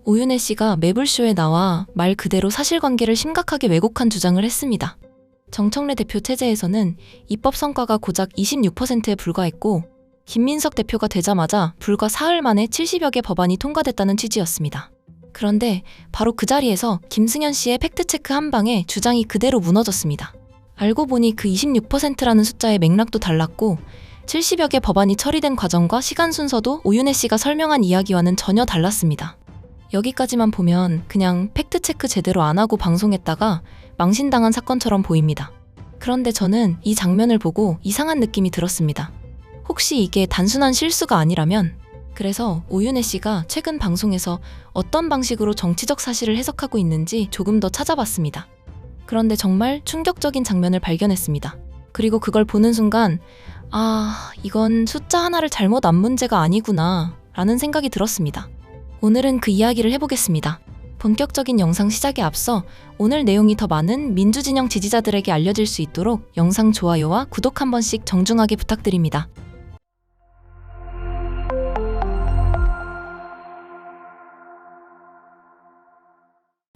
오윤혜 씨가 매불쇼에 나와 말 그대로 사실관계를 심각하게 왜곡한 주장을 했습니다. 정청래 대표 체제에서는 입법 성과가 고작 26%에 불과했고 김민석 대표가 되자마자 불과 사흘 만에 70여 개 법안이 통과됐다는 취지였습니다. 그런데 바로 그 자리에서 김승현 씨의 팩트체크 한 방에 주장이 그대로 무너졌습니다. 알고 보니 그 26%라는 숫자의 맥락도 달랐고 70여 개 법안이 처리된 과정과 시간 순서도 오윤혜 씨가 설명한 이야기와는 전혀 달랐습니다. 여기까지만 보면 그냥 팩트체크 제대로 안 하고 방송했다가 망신당한 사건처럼 보입니다. 그런데 저는 이 장면을 보고 이상한 느낌이 들었습니다. 혹시 이게 단순한 실수가 아니라면? 그래서 오윤혜 씨가 최근 방송에서 어떤 방식으로 정치적 사실을 해석하고 있는지 조금 더 찾아봤습니다. 그런데 정말 충격적인 장면을 발견했습니다. 그리고 그걸 보는 순간 이건 숫자 하나를 잘못 안 문제가 아니구나 라는 생각이 들었습니다. 오늘은 그 이야기를 해보겠습니다. 본격적인 영상 시작에 앞서 오늘 내용이 더 많은 민주진영 지지자들에게 알려질 수 있도록 영상 좋아요와 구독 한 번씩 정중하게 부탁드립니다.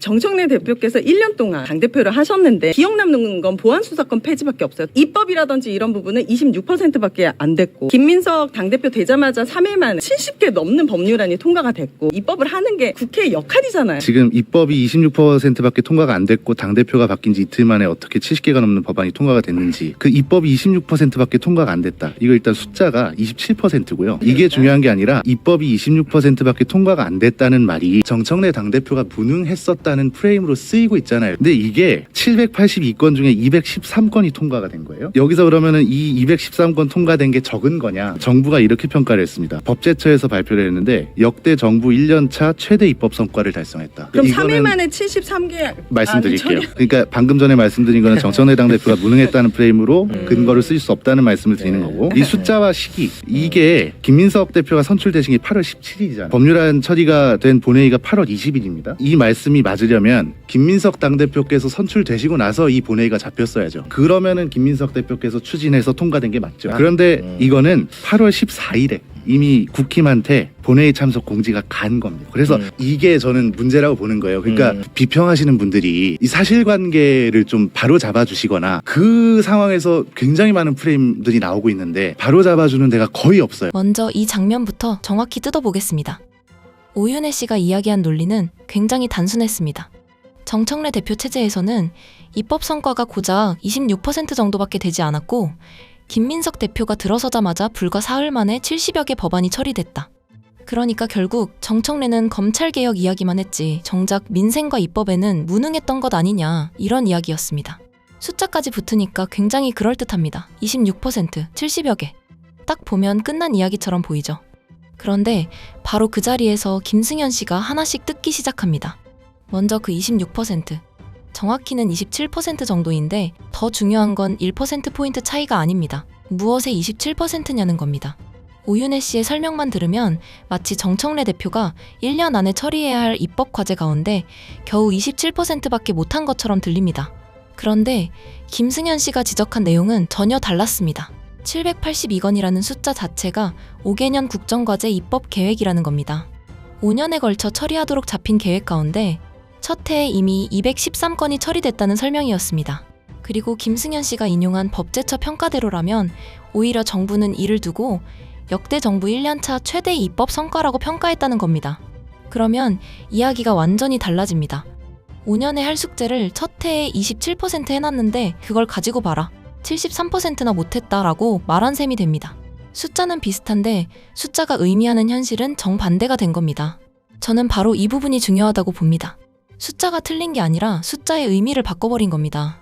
정청래 대표께서 1년 동안 당대표를 하셨는데 기억 남는 건 보안수사권 폐지밖에 없어요. 입법이라든지 이런 부분은 26%밖에 안 됐고 김민석 당대표 되자마자 3일 만에 70개 넘는 법률안이 통과가 됐고 입법을 하는 게 국회의 역할이잖아요. 지금 입법이 26%밖에 통과가 안 됐고 당대표가 바뀐 지 이틀 만에 어떻게 70개가 넘는 법안이 통과가 됐는지, 그 입법이 26%밖에 통과가 안 됐다. 이거 일단 숫자가 27%고요. 이게 중요한 게 아니라 입법이 26%밖에 통과가 안 됐다는 말이 정청래 당대표가 무능했었다는 프레임으로 쓰이고 있잖아요. 근데 이게 782건 중에 213건이 통과가 된 거예요. 여기서 그러면은 이 213건 통과된 게 적은 거냐? 정부가 이렇게 평가를 했습니다. 법제처에서 발표를 했는데 역대 정부 1년차 최대 입법 성과를 달성했다. 그럼 3일 만에 73개 말씀드릴게요. 그러니까 방금 전에 말씀드린 거는 정청래 당대표가 무능했다는 프레임으로 근거를 쓸 수 없다는 말씀을 드리는 거고, 이 숫자와 시기, 이게 김민석 대표가 선출되신 게 8월 17일이잖아요. 법률안 처리가 된 본회의가 8월 20일입니다. 이 말씀이 맞으려면 김민석 당대표께서 선출되시고 나서 이 본회의가 잡혔어야죠. 그러면은 김민석 대표께서 추진해서 통과된 게 맞죠. 그런데 이거는 8월 14일에 이미 국힘한테 본회의 참석 공지가 간 겁니다. 그래서 이게 저는 문제라고 보는 거예요. 그러니까 비평하시는 분들이 이 사실관계를 좀 바로 잡아주시거나, 그 상황에서 굉장히 많은 프레임들이 나오고 있는데 바로 잡아주는 데가 거의 없어요. 먼저 이 장면부터 정확히 뜯어보겠습니다. 오윤혜 씨가 이야기한 논리는 굉장히 단순했습니다. 정청래 대표 체제에서는 입법 성과가 고작 26% 정도밖에 되지 않았고 김민석 대표가 들어서자마자 불과 사흘 만에 70여 개 법안이 처리됐다. 그러니까 결국 정청래는 검찰개혁 이야기만 했지 정작 민생과 입법에는 무능했던 것 아니냐, 이런 이야기였습니다. 숫자까지 붙으니까 굉장히 그럴듯합니다. 26%, 70여 개. 딱 보면 끝난 이야기처럼 보이죠. 그런데 바로 그 자리에서 김승현 씨가 하나씩 뜯기 시작합니다. 먼저 그 26%, 정확히는 27% 정도인데 더 중요한 건 1%포인트 차이가 아닙니다. 무엇에 27%냐는 겁니다. 오윤혜 씨의 설명만 들으면 마치 정청래 대표가 1년 안에 처리해야 할 입법 과제 가운데 겨우 27%밖에 못한 것처럼 들립니다. 그런데 김승현 씨가 지적한 내용은 전혀 달랐습니다. 782건이라는 숫자 자체가 5개년 국정과제 입법 계획이라는 겁니다. 5년에 걸쳐 처리하도록 잡힌 계획 가운데 첫 해에 이미 213건이 처리됐다는 설명이었습니다. 그리고 김승현 씨가 인용한 법제처 평가대로라면 오히려 정부는 이를 두고 역대 정부 1년차 최대 입법 성과라고 평가했다는 겁니다. 그러면 이야기가 완전히 달라집니다. 5년에 할 숙제를 첫 해에 27% 해놨는데 그걸 가지고 봐라, 73%나 못했다라고 말한 셈이 됩니다. 숫자는 비슷한데 숫자가 의미하는 현실은 정반대가 된 겁니다. 저는 바로 이 부분이 중요하다고 봅니다. 숫자가 틀린 게 아니라 숫자의 의미를 바꿔버린 겁니다.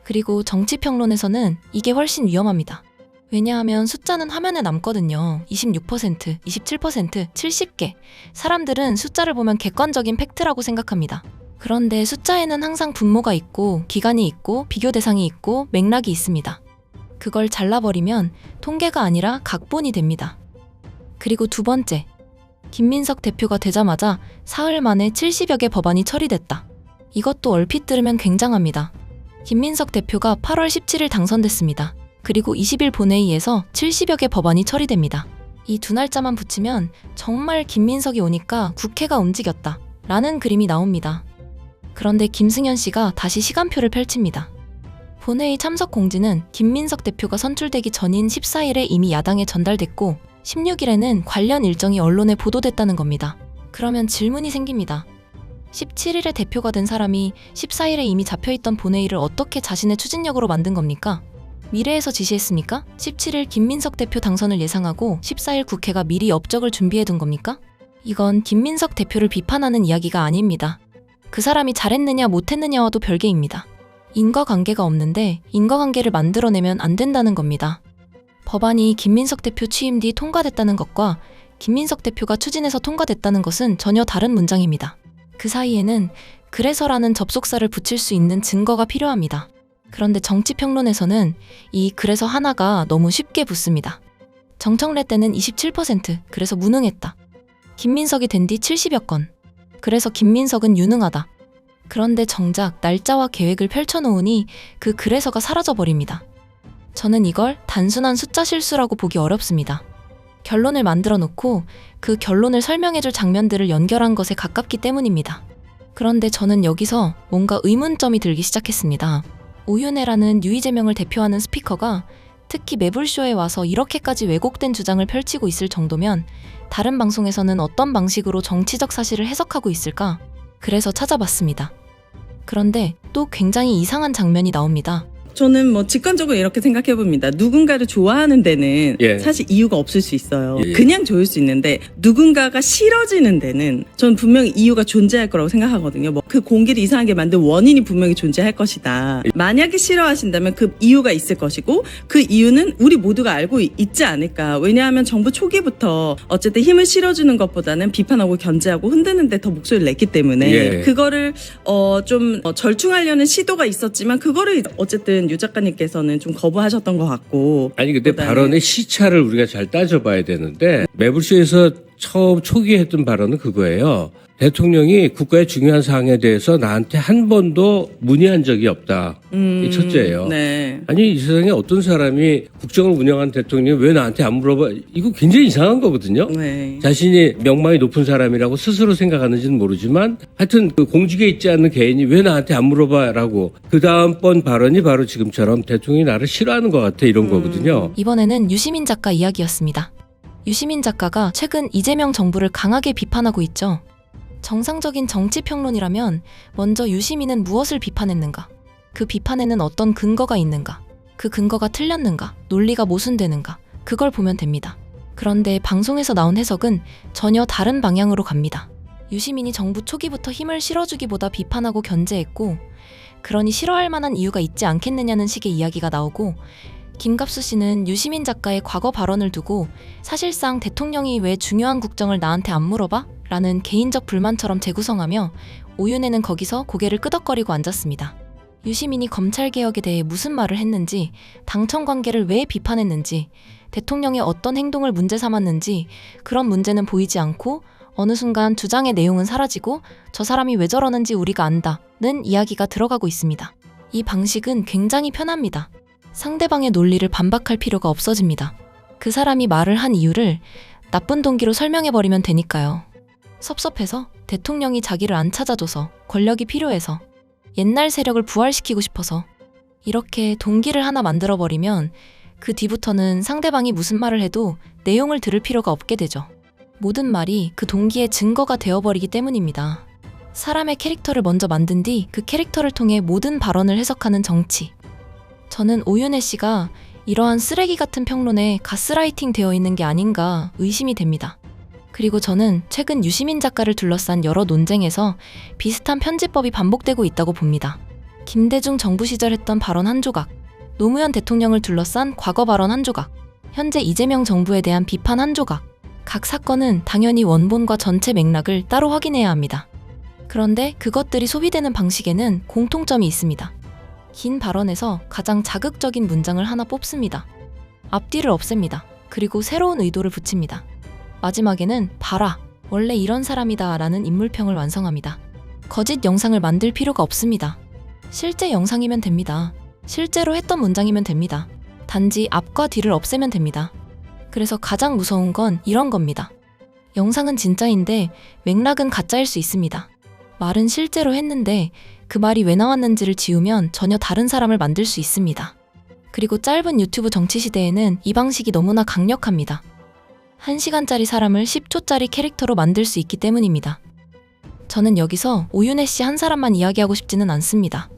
그리고 정치평론에서는 이게 훨씬 위험합니다. 왜냐하면 숫자는 화면에 남거든요. 26%, 27%, 70개. 사람들은 숫자를 보면 객관적인 팩트라고 생각합니다. 그런데 숫자에는 항상 분모가 있고 기간이 있고 비교 대상이 있고 맥락이 있습니다. 그걸 잘라버리면 통계가 아니라 각본이 됩니다. 그리고 두 번째, 김민석 대표가 되자마자 사흘 만에 70여 개 법안이 처리됐다. 이것도 얼핏 들으면 굉장합니다. 김민석 대표가 8월 17일 당선됐습니다. 그리고 20일 본회의에서 70여 개 법안이 처리됩니다. 이 두 날짜만 붙이면 정말 김민석이 오니까 국회가 움직였다, 라는 그림이 나옵니다. 그런데 김승현 씨가 다시 시간표를 펼칩니다. 본회의 참석 공지는 김민석 대표가 선출되기 전인 14일에 이미 야당에 전달됐고 16일에는 관련 일정이 언론에 보도됐다는 겁니다. 그러면 질문이 생깁니다. 17일에 대표가 된 사람이 14일에 이미 잡혀있던 본회의를 어떻게 자신의 추진력으로 만든 겁니까? 미래에서 지시했습니까? 17일 김민석 대표 당선을 예상하고 14일 국회가 미리 업적을 준비해둔 겁니까? 이건 김민석 대표를 비판하는 이야기가 아닙니다. 그 사람이 잘했느냐 못했느냐와도 별개입니다. 인과관계가 없는데 인과관계를 만들어내면 안 된다는 겁니다. 법안이 김민석 대표 취임 뒤 통과됐다는 것과 김민석 대표가 추진해서 통과됐다는 것은 전혀 다른 문장입니다. 그 사이에는 그래서라는 접속사를 붙일 수 있는 증거가 필요합니다. 그런데 정치평론에서는 이 그래서 하나가 너무 쉽게 붙습니다. 정청래 때는 27%, 그래서 무능했다. 김민석이 된 뒤 70여 건, 그래서 김민석은 유능하다. 그런데 정작 날짜와 계획을 펼쳐놓으니 그 그래서가 사라져버립니다. 저는 이걸 단순한 숫자 실수라고 보기 어렵습니다. 결론을 만들어 놓고 그 결론을 설명해줄 장면들을 연결한 것에 가깝기 때문입니다. 그런데 저는 여기서 뭔가 의문점이 들기 시작했습니다. 오윤혜라는 유이재명을 대표하는 스피커가 특히 매불쇼에 와서 이렇게까지 왜곡된 주장을 펼치고 있을 정도면 다른 방송에서는 어떤 방식으로 정치적 사실을 해석하고 있을까? 그래서 찾아봤습니다. 그런데 또 굉장히 이상한 장면이 나옵니다. 저는 뭐 직관적으로 이렇게 생각해 봅니다. 누군가를 좋아하는 데는 예. 사실 이유가 없을 수 있어요. 예. 그냥 좋을 수 있는데 누군가가 싫어지는 데는 전 분명히 이유가 존재할 거라고 생각하거든요. 뭐 그 공기를 이상하게 만든 원인이 분명히 존재할 것이다. 만약에 싫어하신다면 그 이유가 있을 것이고 그 이유는 우리 모두가 알고 있지 않을까. 왜냐하면 정부 초기부터 어쨌든 힘을 실어주는 것보다는 비판하고 견제하고 흔드는 데 더 목소리를 냈기 때문에 예. 그거를 좀 절충하려는 시도가 있었지만 그거를 어쨌든 유 작가님께서는 좀 거부하셨던 것 같고. 아니 근데 보다는- 발언의 시차를 우리가 잘 따져봐야 되는데 매불쇼에서 처음 초기에 했던 발언은 그거예요. 대통령이 국가의 중요한 사항에 대해서 나한테 한 번도 문의한 적이 없다. 이 첫째예요. 네. 아니 이 세상에 어떤 사람이 국정을 운영한 대통령이 왜 나한테 안 물어봐? 이거 굉장히 이상한 거거든요. 네. 자신이 명망이 높은 사람이라고 스스로 생각하는지는 모르지만 하여튼 그 공직에 있지 않는 개인이 왜 나한테 안 물어봐라고 그 다음번 발언이 바로 지금처럼 대통령이 나를 싫어하는 것 같아 이런 거거든요. 이번에는 유시민 작가 이야기였습니다. 유시민 작가가 최근 이재명 정부를 강하게 비판하고 있죠. 정상적인 정치평론이라면 먼저 유시민은 무엇을 비판했는가? 그 비판에는 어떤 근거가 있는가? 그 근거가 틀렸는가? 논리가 모순되는가? 그걸 보면 됩니다. 그런데 방송에서 나온 해석은 전혀 다른 방향으로 갑니다. 유시민이 정부 초기부터 힘을 실어주기보다 비판하고 견제했고 그러니 싫어할 만한 이유가 있지 않겠느냐는 식의 이야기가 나오고 김갑수 씨는 유시민 작가의 과거 발언을 두고 사실상 대통령이 왜 중요한 국정을 나한테 안 물어봐? 라는 개인적 불만처럼 재구성하며 오윤혜는 거기서 고개를 끄덕거리고 앉았습니다. 유시민이 검찰개혁에 대해 무슨 말을 했는지, 당청 관계를 왜 비판했는지, 대통령의 어떤 행동을 문제 삼았는지 그런 문제는 보이지 않고 어느 순간 주장의 내용은 사라지고 저 사람이 왜 저러는지 우리가 안다는 이야기가 들어가고 있습니다. 이 방식은 굉장히 편합니다. 상대방의 논리를 반박할 필요가 없어집니다. 그 사람이 말을 한 이유를 나쁜 동기로 설명해버리면 되니까요. 섭섭해서, 대통령이 자기를 안 찾아줘서, 권력이 필요해서, 옛날 세력을 부활시키고 싶어서 이렇게 동기를 하나 만들어버리면 그 뒤부터는 상대방이 무슨 말을 해도 내용을 들을 필요가 없게 되죠. 모든 말이 그 동기의 증거가 되어버리기 때문입니다. 사람의 캐릭터를 먼저 만든 뒤 그 캐릭터를 통해 모든 발언을 해석하는 정치. 저는 오윤혜 씨가 이러한 쓰레기 같은 평론에 가스라이팅 되어 있는 게 아닌가 의심이 됩니다. 그리고 저는 최근 유시민 작가를 둘러싼 여러 논쟁에서 비슷한 편집법이 반복되고 있다고 봅니다. 김대중 정부 시절 했던 발언 한 조각, 노무현 대통령을 둘러싼 과거 발언 한 조각, 현재 이재명 정부에 대한 비판 한 조각. 각 사건은 당연히 원본과 전체 맥락을 따로 확인해야 합니다. 그런데 그것들이 소비되는 방식에는 공통점이 있습니다. 긴 발언에서 가장 자극적인 문장을 하나 뽑습니다. 앞뒤를 없앱니다. 그리고 새로운 의도를 붙입니다. 마지막에는 봐라, 원래 이런 사람이다 라는 인물평을 완성합니다. 거짓 영상을 만들 필요가 없습니다. 실제 영상이면 됩니다. 실제로 했던 문장이면 됩니다. 단지 앞과 뒤를 없애면 됩니다. 그래서 가장 무서운 건 이런 겁니다. 영상은 진짜인데 맥락은 가짜일 수 있습니다. 말은 실제로 했는데 그 말이 왜 나왔는지를 지우면 전혀 다른 사람을 만들 수 있습니다. 그리고 짧은 유튜브 정치 시대에는 이 방식이 너무나 강력합니다. 1시간짜리 사람을 10초짜리 캐릭터로 만들 수 있기 때문입니다. 저는 여기서 오윤혜 씨 한 사람만 이야기하고 싶지는 않습니다.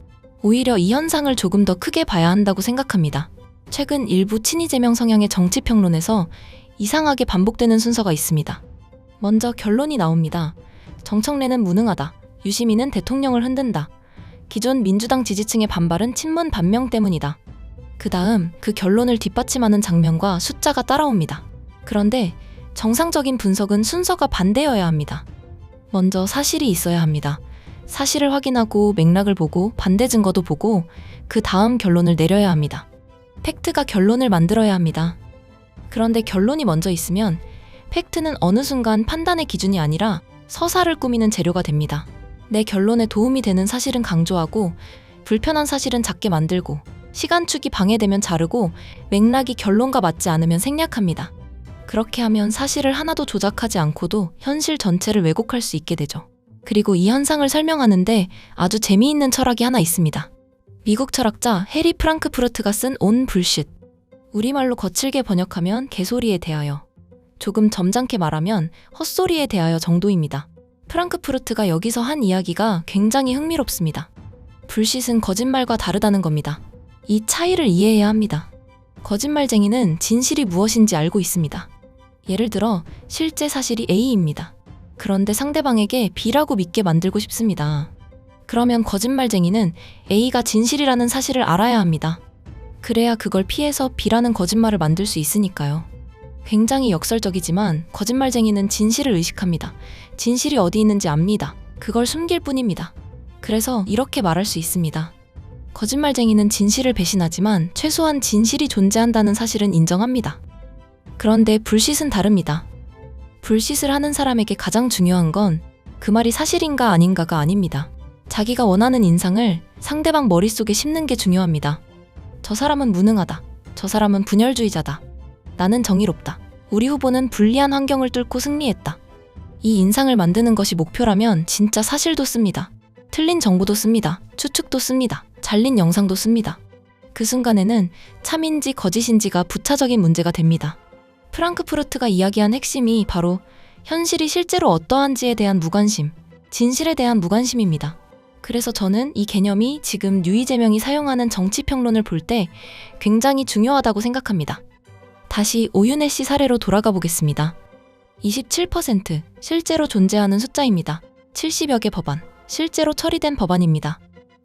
오히려 이 현상을 조금 더 크게 봐야 한다고 생각합니다. 최근 일부 친이재명 성향의 정치평론에서 이상하게 반복되는 순서가 있습니다. 먼저 결론이 나옵니다. 정청래는 무능하다. 유시민은 대통령을 흔든다. 기존 민주당 지지층의 반발은 친문 반명 때문이다. 그 다음 그 결론을 뒷받침하는 장면과 숫자가 따라옵니다. 그런데 정상적인 분석은 순서가 반대여야 합니다. 먼저 사실이 있어야 합니다. 사실을 확인하고 맥락을 보고 반대 증거도 보고 그 다음 결론을 내려야 합니다. 팩트가 결론을 만들어야 합니다. 그런데 결론이 먼저 있으면 팩트는 어느 순간 판단의 기준이 아니라 서사를 꾸미는 재료가 됩니다. 내 결론에 도움이 되는 사실은 강조하고 불편한 사실은 작게 만들고 시간축이 방해되면 자르고 맥락이 결론과 맞지 않으면 생략합니다. 그렇게 하면 사실을 하나도 조작하지 않고도 현실 전체를 왜곡할 수 있게 되죠. 그리고 이 현상을 설명하는데 아주 재미있는 철학이 하나 있습니다. 미국 철학자 해리 프랑크푸르트가 쓴 온 불쉿. 우리말로 거칠게 번역하면 개소리에 대하여, 조금 점잖게 말하면 헛소리에 대하여 정도입니다. 프랑크푸르트가 여기서 한 이야기가 굉장히 흥미롭습니다. 불쉿은 거짓말과 다르다는 겁니다. 이 차이를 이해해야 합니다. 거짓말쟁이는 진실이 무엇인지 알고 있습니다. 예를 들어 실제 사실이 A입니다. 그런데 상대방에게 B라고 믿게 만들고 싶습니다. 그러면 거짓말쟁이는 A가 진실이라는 사실을 알아야 합니다. 그래야 그걸 피해서 B라는 거짓말을 만들 수 있으니까요. 굉장히 역설적이지만 거짓말쟁이는 진실을 의식합니다. 진실이 어디 있는지 압니다. 그걸 숨길 뿐입니다. 그래서 이렇게 말할 수 있습니다. 거짓말쟁이는 진실을 배신하지만 최소한 진실이 존재한다는 사실은 인정합니다. 그런데 불쉿은 다릅니다. 불쉿을 하는 사람에게 가장 중요한 건 그 말이 사실인가 아닌가가 아닙니다. 자기가 원하는 인상을 상대방 머릿속에 심는 게 중요합니다. 저 사람은 무능하다. 저 사람은 분열주의자다. 나는 정의롭다. 우리 후보는 불리한 환경을 뚫고 승리했다. 이 인상을 만드는 것이 목표라면 진짜 사실도 씁니다. 틀린 정보도 씁니다. 추측도 씁니다. 잘린 영상도 씁니다. 그 순간에는 참인지 거짓인지가 부차적인 문제가 됩니다. 프랑크푸르트가 이야기한 핵심이 바로 현실이 실제로 어떠한지에 대한 무관심, 진실에 대한 무관심입니다. 그래서 저는 이 개념이 지금 유이재명이 사용하는 정치평론을 볼 때 굉장히 중요하다고 생각합니다. 다시 오윤혜 씨 사례로 돌아가 보겠습니다. 27% 실제로 존재하는 숫자입니다. 70여 개 법안, 실제로 처리된 법안입니다.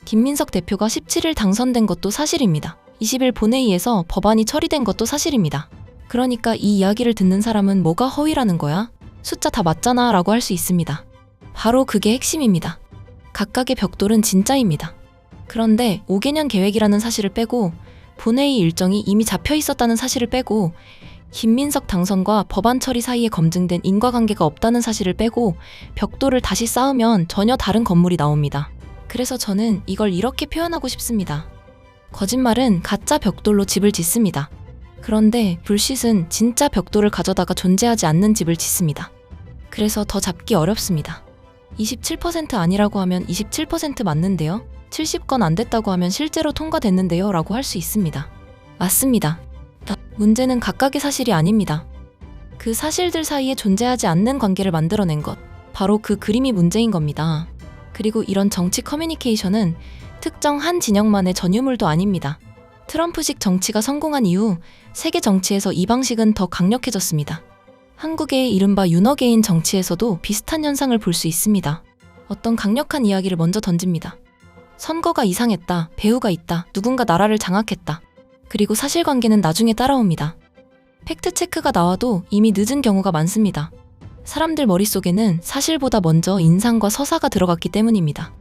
김민석 대표가 17일 당선된 것도 사실입니다. 20일 본회의에서 법안이 처리된 것도 사실입니다. 그러니까 이 이야기를 듣는 사람은 뭐가 허위라는 거야? 숫자 다 맞잖아 라고 할 수 있습니다. 바로 그게 핵심입니다. 각각의 벽돌은 진짜입니다. 그런데 5개년 계획이라는 사실을 빼고 본회의 일정이 이미 잡혀 있었다는 사실을 빼고 김민석 당선과 법안 처리 사이에 검증된 인과관계가 없다는 사실을 빼고 벽돌을 다시 쌓으면 전혀 다른 건물이 나옵니다. 그래서 저는 이걸 이렇게 표현하고 싶습니다. 거짓말은 가짜 벽돌로 집을 짓습니다. 그런데 불쉿은 진짜 벽돌을 가져다가 존재하지 않는 집을 짓습니다. 그래서 더 잡기 어렵습니다. 27% 아니라고 하면 27% 맞는데요? 70건 안 됐다고 하면 실제로 통과됐는데요? 라고 할 수 있습니다. 맞습니다. 문제는 각각의 사실이 아닙니다. 그 사실들 사이에 존재하지 않는 관계를 만들어낸 것, 바로 그 그림이 문제인 겁니다. 그리고 이런 정치 커뮤니케이션은 특정 한 진영만의 전유물도 아닙니다. 트럼프식 정치가 성공한 이후 세계 정치에서 이 방식은 더 강력해졌습니다. 한국의 이른바 윤어게인 정치에서도 비슷한 현상을 볼 수 있습니다. 어떤 강력한 이야기를 먼저 던집니다. 선거가 이상했다, 배후가 있다, 누군가 나라를 장악했다. 그리고 사실관계는 나중에 따라옵니다. 팩트체크가 나와도 이미 늦은 경우가 많습니다. 사람들 머릿속에는 사실보다 먼저 인상과 서사가 들어갔기 때문입니다.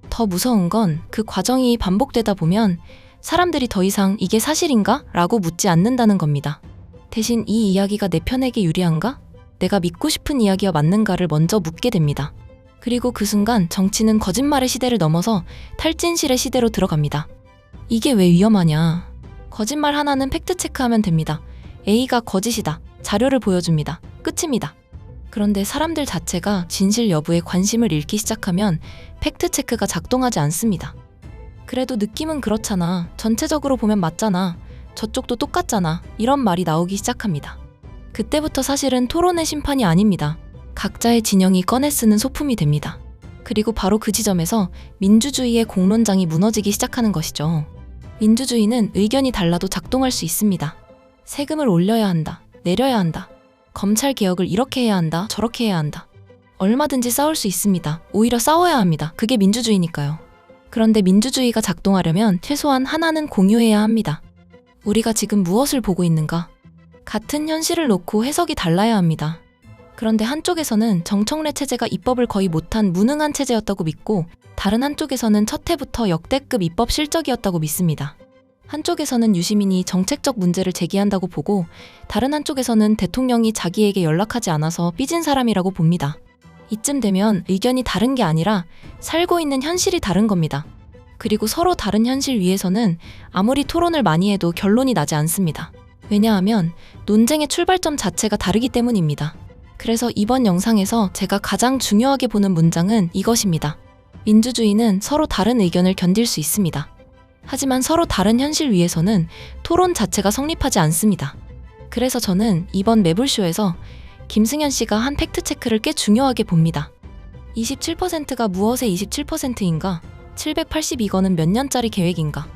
더 무서운 건 그 과정이 반복되다 보면 사람들이 더 이상 이게 사실인가? 라고 묻지 않는다는 겁니다. 대신 이 이야기가 내 편에게 유리한가? 내가 믿고 싶은 이야기와 맞는가를 먼저 묻게 됩니다. 그리고 그 순간 정치는 거짓말의 시대를 넘어서 탈진실의 시대로 들어갑니다. 이게 왜 위험하냐? 거짓말 하나는 팩트체크하면 됩니다. A가 거짓이다. 자료를 보여줍니다. 끝입니다. 그런데 사람들 자체가 진실 여부에 관심을 잃기 시작하면 팩트체크가 작동하지 않습니다. 그래도 느낌은 그렇잖아. 전체적으로 보면 맞잖아. 저쪽도 똑같잖아. 이런 말이 나오기 시작합니다. 그때부터 사실은 토론의 심판이 아닙니다. 각자의 진영이 꺼내 쓰는 소품이 됩니다. 그리고 바로 그 지점에서 민주주의의 공론장이 무너지기 시작하는 것이죠. 민주주의는 의견이 달라도 작동할 수 있습니다. 세금을 올려야 한다. 내려야 한다. 검찰 개혁을 이렇게 해야 한다. 저렇게 해야 한다. 얼마든지 싸울 수 있습니다. 오히려 싸워야 합니다. 그게 민주주의니까요. 그런데 민주주의가 작동하려면 최소한 하나는 공유해야 합니다. 우리가 지금 무엇을 보고 있는가? 같은 현실을 놓고 해석이 달라야 합니다. 그런데 한쪽에서는 정청래 체제가 입법을 거의 못한 무능한 체제였다고 믿고 다른 한쪽에서는 첫 해부터 역대급 입법 실적이었다고 믿습니다. 한쪽에서는 유시민이 정책적 문제를 제기한다고 보고 다른 한쪽에서는 대통령이 자기에게 연락하지 않아서 삐진 사람이라고 봅니다. 이쯤 되면 의견이 다른 게 아니라 살고 있는 현실이 다른 겁니다. 그리고 서로 다른 현실 위에서는 아무리 토론을 많이 해도 결론이 나지 않습니다. 왜냐하면 논쟁의 출발점 자체가 다르기 때문입니다. 그래서 이번 영상에서 제가 가장 중요하게 보는 문장은 이것입니다. 민주주의는 서로 다른 의견을 견딜 수 있습니다. 하지만 서로 다른 현실 위에서는 토론 자체가 성립하지 않습니다. 그래서 저는 이번 매불쇼에서 김승현 씨가 한 팩트체크를 꽤 중요하게 봅니다. 27%가 무엇의 27%인가? 782건은 몇 년짜리 계획인가?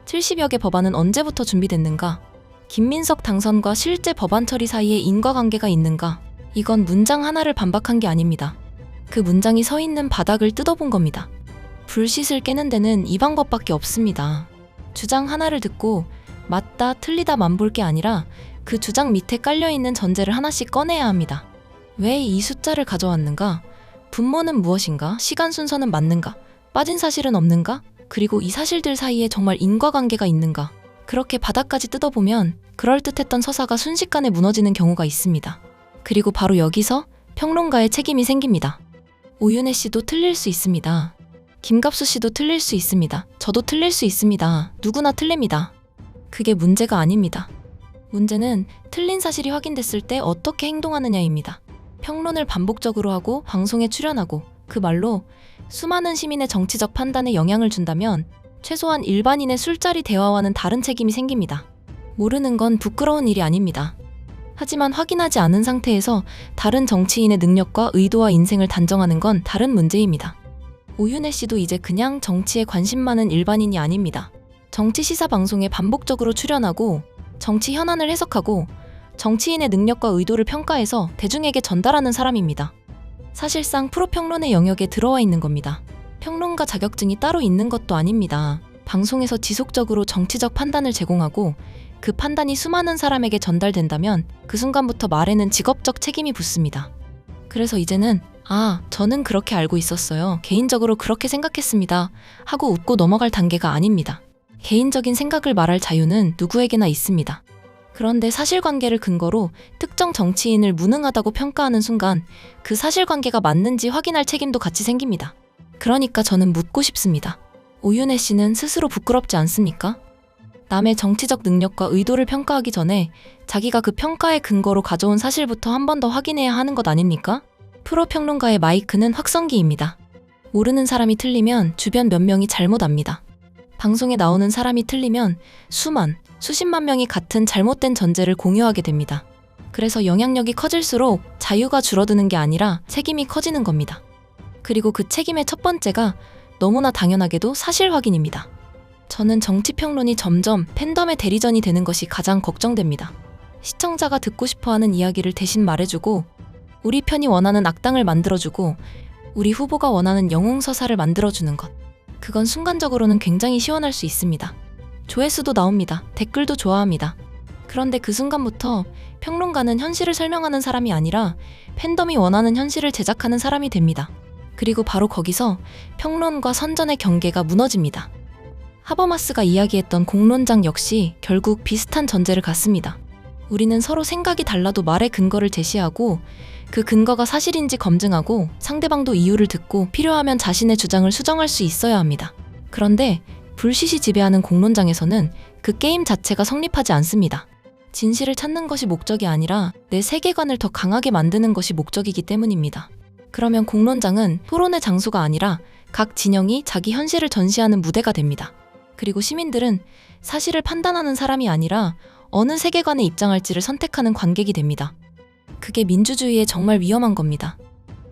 70여 개 법안은 언제부터 준비됐는가? 김민석 당선과 실제 법안 처리 사이에 인과관계가 있는가? 이건 문장 하나를 반박한 게 아닙니다. 그 문장이 서 있는 바닥을 뜯어본 겁니다. 불씨를 깨는 데는 이 방법밖에 없습니다. 주장 하나를 듣고 맞다 틀리다 만 볼 게 아니라 그 주장 밑에 깔려있는 전제를 하나씩 꺼내야 합니다. 왜 이 숫자를 가져왔는가? 분모는 무엇인가? 시간 순서는 맞는가? 빠진 사실은 없는가? 그리고 이 사실들 사이에 정말 인과관계가 있는가? 그렇게 바닥까지 뜯어보면 그럴듯했던 서사가 순식간에 무너지는 경우가 있습니다. 그리고 바로 여기서 평론가의 책임이 생깁니다. 오윤혜 씨도 틀릴 수 있습니다. 김갑수 씨도 틀릴 수 있습니다. 저도 틀릴 수 있습니다. 누구나 틀립니다. 그게 문제가 아닙니다. 문제는 틀린 사실이 확인됐을 때 어떻게 행동하느냐입니다. 평론을 반복적으로 하고 방송에 출연하고 그 말로 수많은 시민의 정치적 판단에 영향을 준다면 최소한 일반인의 술자리 대화와는 다른 책임이 생깁니다. 모르는 건 부끄러운 일이 아닙니다. 하지만 확인하지 않은 상태에서 다른 정치인의 능력과 의도와 인생을 단정하는 건 다른 문제입니다. 오윤혜 씨도 이제 그냥 정치에 관심 많은 일반인이 아닙니다. 정치 시사 방송에 반복적으로 출연하고 정치 현안을 해석하고 정치인의 능력과 의도를 평가해서 대중에게 전달하는 사람입니다. 사실상 프로평론의 영역에 들어와 있는 겁니다. 평론가 자격증이 따로 있는 것도 아닙니다. 방송에서 지속적으로 정치적 판단을 제공하고 그 판단이 수많은 사람에게 전달된다면 그 순간부터 말에는 직업적 책임이 붙습니다. 그래서 이제는 저는 그렇게 알고 있었어요. 개인적으로 그렇게 생각했습니다. 하고 웃고 넘어갈 단계가 아닙니다. 개인적인 생각을 말할 자유는 누구에게나 있습니다. 그런데 사실관계를 근거로 특정 정치인을 무능하다고 평가하는 순간 그 사실관계가 맞는지 확인할 책임도 같이 생깁니다. 그러니까 저는 묻고 싶습니다. 오윤혜 씨는 스스로 부끄럽지 않습니까? 남의 정치적 능력과 의도를 평가하기 전에 자기가 그 평가의 근거로 가져온 사실부터 한 번 더 확인해야 하는 것 아닙니까? 프로평론가의 마이크는 확성기입니다. 모르는 사람이 틀리면 주변 몇 명이 잘못 압니다. 방송에 나오는 사람이 틀리면 수십만 명이 같은 잘못된 전제를 공유하게 됩니다. 그래서 영향력이 커질수록 자유가 줄어드는 게 아니라 책임이 커지는 겁니다. 그리고 그 책임의 첫 번째가 너무나 당연하게도 사실 확인입니다. 저는 정치평론이 점점 팬덤의 대리전이 되는 것이 가장 걱정됩니다. 시청자가 듣고 싶어하는 이야기를 대신 말해주고 우리 편이 원하는 악당을 만들어주고 우리 후보가 원하는 영웅서사를 만들어주는 것. 그건 순간적으로는 굉장히 시원할 수 있습니다. 조회수도 나옵니다. 댓글도 좋아합니다. 그런데 그 순간부터 평론가는 현실을 설명하는 사람이 아니라 팬덤이 원하는 현실을 제작하는 사람이 됩니다. 그리고 바로 거기서 평론과 선전의 경계가 무너집니다. 하버마스가 이야기했던 공론장 역시 결국 비슷한 전제를 갖습니다. 우리는 서로 생각이 달라도 말의 근거를 제시하고 그 근거가 사실인지 검증하고 상대방도 이유를 듣고 필요하면 자신의 주장을 수정할 수 있어야 합니다. 그런데 불시시 지배하는 공론장에서는 그 게임 자체가 성립하지 않습니다. 진실을 찾는 것이 목적이 아니라 내 세계관을 더 강하게 만드는 것이 목적이기 때문입니다. 그러면 공론장은 토론의 장소가 아니라 각 진영이 자기 현실을 전시하는 무대가 됩니다. 그리고 시민들은 사실을 판단하는 사람이 아니라 어느 세계관에 입장할지를 선택하는 관객이 됩니다. 그게 민주주의에 정말 위험한 겁니다.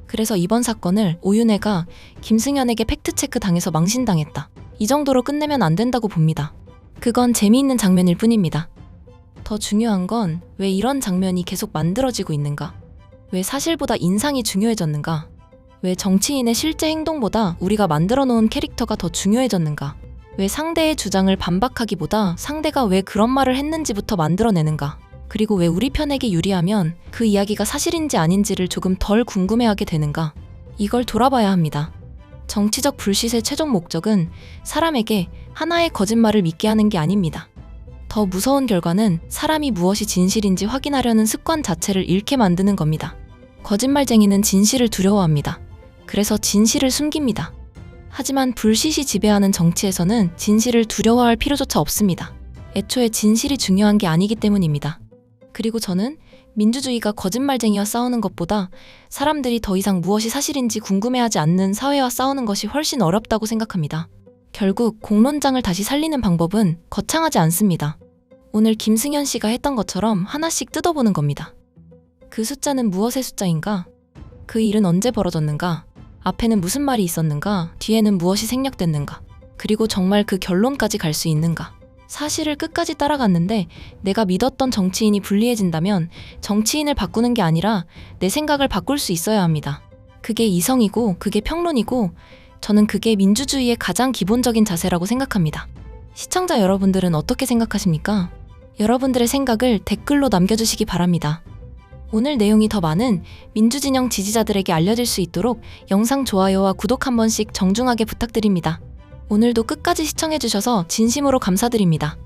그래서 이번 사건을 오윤혜가 김승현에게 팩트체크 당해서 망신당했다. 이 정도로 끝내면 안 된다고 봅니다. 그건 재미있는 장면일 뿐입니다. 더 중요한 건 왜 이런 장면이 계속 만들어지고 있는가? 왜 사실보다 인상이 중요해졌는가? 왜 정치인의 실제 행동보다 우리가 만들어 놓은 캐릭터가 더 중요해졌는가? 왜 상대의 주장을 반박하기보다 상대가 왜 그런 말을 했는지부터 만들어내는가? 그리고 왜 우리 편에게 유리하면 그 이야기가 사실인지 아닌지를 조금 덜 궁금해하게 되는가? 이걸 돌아봐야 합니다. 정치적 불신의 최종 목적은 사람에게 하나의 거짓말을 믿게 하는 게 아닙니다. 더 무서운 결과는 사람이 무엇이 진실인지 확인하려는 습관 자체를 잃게 만드는 겁니다. 거짓말쟁이는 진실을 두려워합니다. 그래서 진실을 숨깁니다. 하지만 불신이 지배하는 정치에서는 진실을 두려워할 필요조차 없습니다. 애초에 진실이 중요한 게 아니기 때문입니다. 그리고 저는 민주주의가 거짓말쟁이와 싸우는 것보다 사람들이 더 이상 무엇이 사실인지 궁금해하지 않는 사회와 싸우는 것이 훨씬 어렵다고 생각합니다. 결국 공론장을 다시 살리는 방법은 거창하지 않습니다. 오늘 김승현 씨가 했던 것처럼 하나씩 뜯어보는 겁니다. 그 숫자는 무엇의 숫자인가? 그 일은 언제 벌어졌는가? 앞에는 무슨 말이 있었는가? 뒤에는 무엇이 생략됐는가? 그리고 정말 그 결론까지 갈 수 있는가? 사실을 끝까지 따라갔는데 내가 믿었던 정치인이 불리해진다면 정치인을 바꾸는 게 아니라 내 생각을 바꿀 수 있어야 합니다. 그게 이성이고 그게 평론이고 저는 그게 민주주의의 가장 기본적인 자세라고 생각합니다. 시청자 여러분들은 어떻게 생각하십니까? 여러분들의 생각을 댓글로 남겨주시기 바랍니다. 오늘 내용이 더 많은 민주진영 지지자들에게 알려질 수 있도록 영상 좋아요와 구독 한 번씩 정중하게 부탁드립니다. 오늘도 끝까지 시청해주셔서 진심으로 감사드립니다.